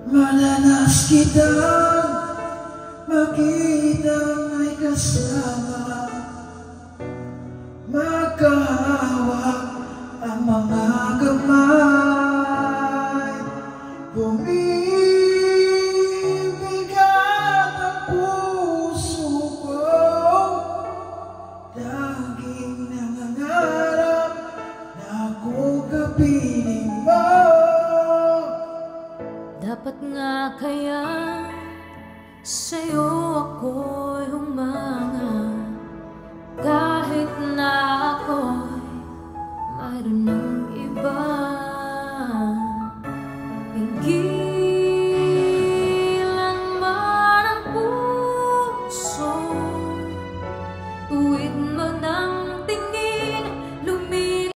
Madalas kitang makitang may kasama, magkahawak ang mga kamay. Bumibigat ang puso ko, laging nangangarap na akong kapiling mo. Dapat nga kaya sa'yo ako'y humanga, kahit na ako'y mayroon ng